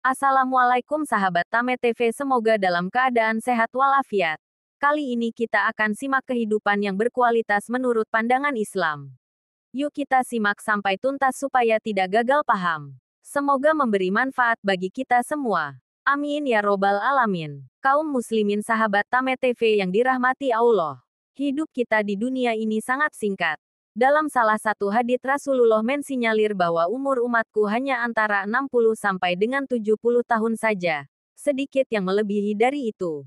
Assalamualaikum sahabat Tame TV, semoga dalam keadaan sehat walafiat. Kali ini kita akan simak kehidupan yang berkualitas menurut pandangan Islam. Yuk kita simak sampai tuntas supaya tidak gagal paham. Semoga memberi manfaat bagi kita semua. Amin ya robbal alamin. Kaum muslimin sahabat Tame TV yang dirahmati Allah. Hidup kita di dunia ini sangat singkat. Dalam salah satu hadits Rasulullah mensinyalir bahwa umur umatku hanya antara 60 sampai dengan 70 tahun saja. Sedikit yang melebihi dari itu.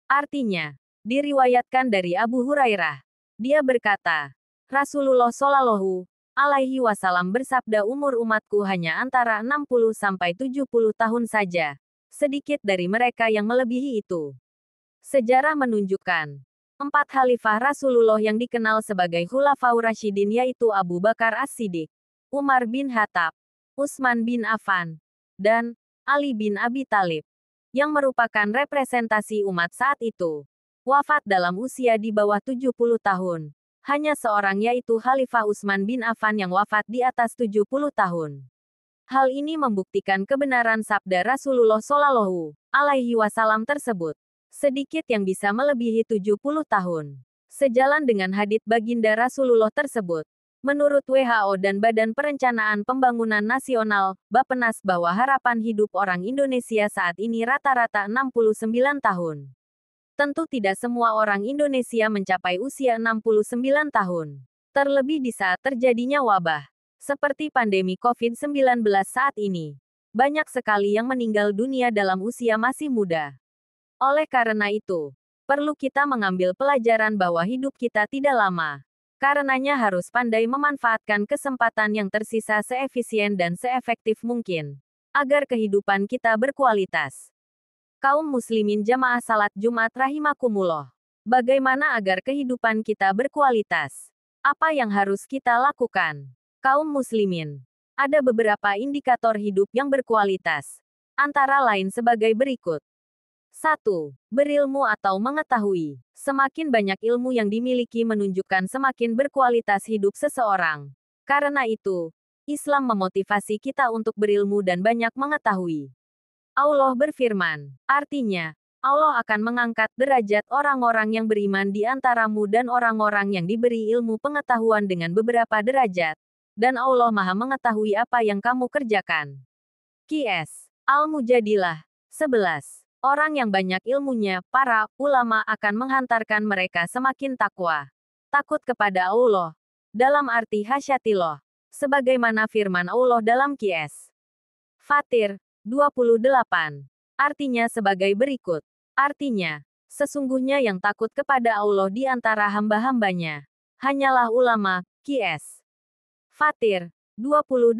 Artinya, diriwayatkan dari Abu Hurairah. Dia berkata, Rasulullah Shallallahu alaihi wasallam bersabda umur umatku hanya antara 60 sampai 70 tahun saja. Sedikit dari mereka yang melebihi itu. Sejarah menunjukkan 4 khalifah Rasulullah yang dikenal sebagai Khulafaur Rasyidin yaitu Abu Bakar As-Siddiq, Umar bin Khattab, Utsman bin Affan, dan Ali bin Abi Thalib, yang merupakan representasi umat saat itu. Wafat dalam usia di bawah 70 tahun. Hanya seorang yaitu Khalifah Utsman bin Affan yang wafat di atas 70 tahun. Hal ini membuktikan kebenaran sabda Rasulullah Shallallahu alaihi wasallam tersebut. Sedikit yang bisa melebihi 70 tahun. Sejalan dengan hadits baginda Rasulullah tersebut. Menurut WHO dan Badan Perencanaan Pembangunan Nasional, Bappenas, bahwa harapan hidup orang Indonesia saat ini rata-rata 69 tahun. Tentu tidak semua orang Indonesia mencapai usia 69 tahun. Terlebih di saat terjadinya wabah. Seperti pandemi COVID-19 saat ini. Banyak sekali yang meninggal dunia dalam usia masih muda. Oleh karena itu, perlu kita mengambil pelajaran bahwa hidup kita tidak lama. Karenanya harus pandai memanfaatkan kesempatan yang tersisa seefisien dan seefektif mungkin, agar kehidupan kita berkualitas. Kaum muslimin jamaah salat Jumat rahimakumullah. Bagaimana agar kehidupan kita berkualitas? Apa yang harus kita lakukan? Kaum muslimin, ada beberapa indikator hidup yang berkualitas. Antara lain sebagai berikut. 1. Berilmu atau mengetahui. Semakin banyak ilmu yang dimiliki menunjukkan semakin berkualitas hidup seseorang. Karena itu, Islam memotivasi kita untuk berilmu dan banyak mengetahui. Allah berfirman, artinya, Allah akan mengangkat derajat orang-orang yang beriman di antaramu dan orang-orang yang diberi ilmu pengetahuan dengan beberapa derajat. Dan Allah Maha mengetahui apa yang kamu kerjakan. Qs. Al-Mujadilah 11. Orang yang banyak ilmunya, para ulama akan menghantarkan mereka semakin takwa. Takut kepada Allah. Dalam arti hasyatillah. Sebagaimana firman Allah dalam Qs. Fatir 28. Artinya sebagai berikut. Artinya, sesungguhnya yang takut kepada Allah di antara hamba-hambanya hanyalah ulama. Qs. Fatir 28.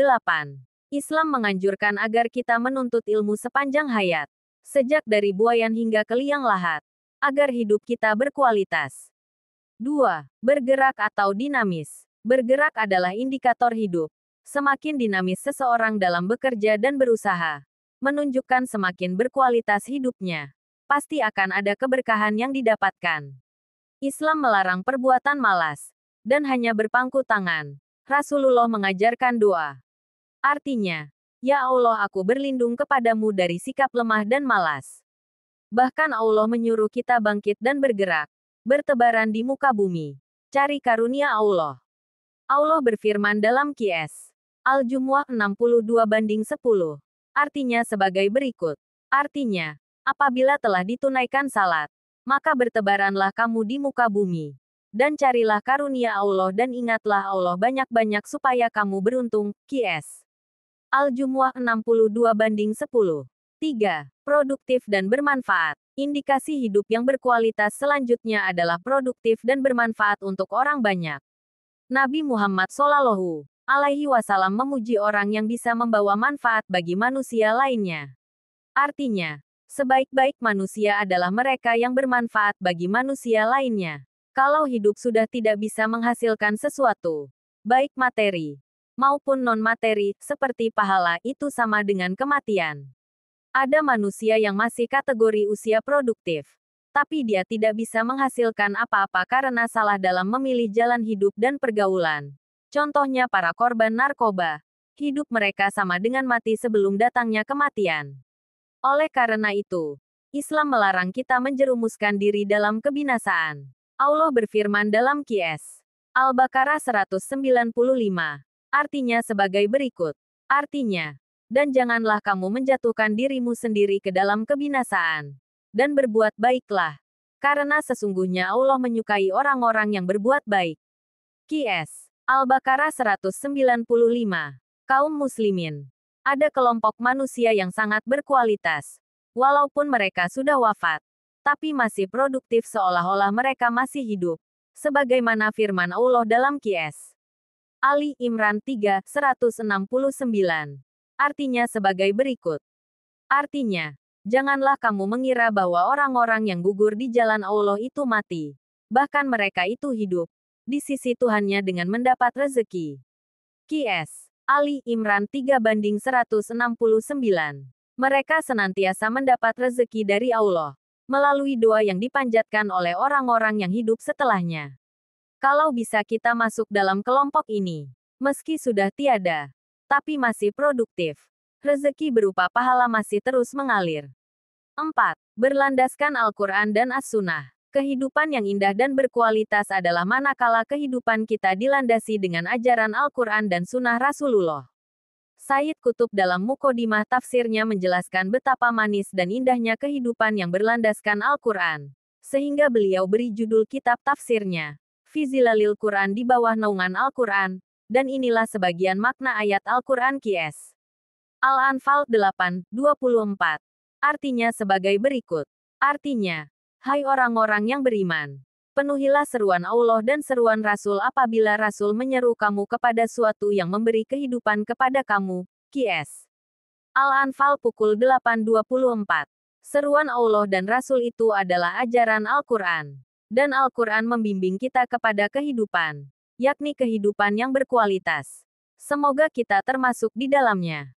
Islam menganjurkan agar kita menuntut ilmu sepanjang hayat. Sejak dari buayan hingga ke liang lahat. Agar hidup kita berkualitas. 2. Bergerak atau dinamis. Bergerak adalah indikator hidup. Semakin dinamis seseorang dalam bekerja dan berusaha, menunjukkan semakin berkualitas hidupnya. Pasti akan ada keberkahan yang didapatkan. Islam melarang perbuatan malas. Dan hanya berpangku tangan. Rasulullah mengajarkan doa. Artinya, Ya Allah, aku berlindung kepadamu dari sikap lemah dan malas. Bahkan Allah menyuruh kita bangkit dan bergerak. Bertebaran di muka bumi. Cari karunia Allah. Allah berfirman dalam Qs. Al-Jumu'ah 62:10. Artinya sebagai berikut. Artinya, apabila telah ditunaikan salat, maka bertebaranlah kamu di muka bumi. Dan carilah karunia Allah dan ingatlah Allah banyak-banyak supaya kamu beruntung. Qs. Al-Jumu'ah 62:10. 3. Produktif dan bermanfaat. Indikasi hidup yang berkualitas selanjutnya adalah produktif dan bermanfaat untuk orang banyak. Nabi Muhammad Shallallahu alaihi wasallam memuji orang yang bisa membawa manfaat bagi manusia lainnya. Artinya, sebaik-baik manusia adalah mereka yang bermanfaat bagi manusia lainnya. Kalau hidup sudah tidak bisa menghasilkan sesuatu, baik materi maupun non-materi, seperti pahala, itu sama dengan kematian. Ada manusia yang masih kategori usia produktif, tapi dia tidak bisa menghasilkan apa-apa karena salah dalam memilih jalan hidup dan pergaulan. Contohnya para korban narkoba. Hidup mereka sama dengan mati sebelum datangnya kematian. Oleh karena itu, Islam melarang kita menjerumuskan diri dalam kebinasaan. Allah berfirman dalam Qs. Al-Baqarah 195. Artinya sebagai berikut. Artinya, dan janganlah kamu menjatuhkan dirimu sendiri ke dalam kebinasaan. Dan berbuat baiklah. Karena sesungguhnya Allah menyukai orang-orang yang berbuat baik. Qs. Al-Baqarah 195. Kaum muslimin. Ada kelompok manusia yang sangat berkualitas. Walaupun mereka sudah wafat, tapi masih produktif seolah-olah mereka masih hidup. Sebagaimana firman Allah dalam Qs. Ali Imran 3, 169. Artinya sebagai berikut. Artinya, janganlah kamu mengira bahwa orang-orang yang gugur di jalan Allah itu mati. Bahkan mereka itu hidup di sisi Tuhannya dengan mendapat rezeki. Qs. Ali Imran 3:169. Mereka senantiasa mendapat rezeki dari Allah melalui doa yang dipanjatkan oleh orang-orang yang hidup setelahnya. Kalau bisa kita masuk dalam kelompok ini, meski sudah tiada, tapi masih produktif, rezeki berupa pahala masih terus mengalir. 4. Berlandaskan Al-Quran dan As-Sunnah. Kehidupan yang indah dan berkualitas adalah manakala kehidupan kita dilandasi dengan ajaran Al-Quran dan Sunnah Rasulullah. Sayyid Qutb dalam Muqaddimah tafsirnya menjelaskan betapa manis dan indahnya kehidupan yang berlandaskan Al-Quran. Sehingga beliau beri judul kitab tafsirnya, Fizilalil Quran di bawah naungan Al-Quran, dan inilah sebagian makna ayat Al-Quran Qs. Al-Anfal 8:24. Artinya sebagai berikut. Artinya, hai orang-orang yang beriman, penuhilah seruan Allah dan seruan Rasul apabila Rasul menyeru kamu kepada suatu yang memberi kehidupan kepada kamu. Qs. Al-Anfal pukul 8.24. Seruan Allah dan Rasul itu adalah ajaran Al-Quran. Dan Al-Quran membimbing kita kepada kehidupan, yakni kehidupan yang berkualitas. Semoga kita termasuk di dalamnya.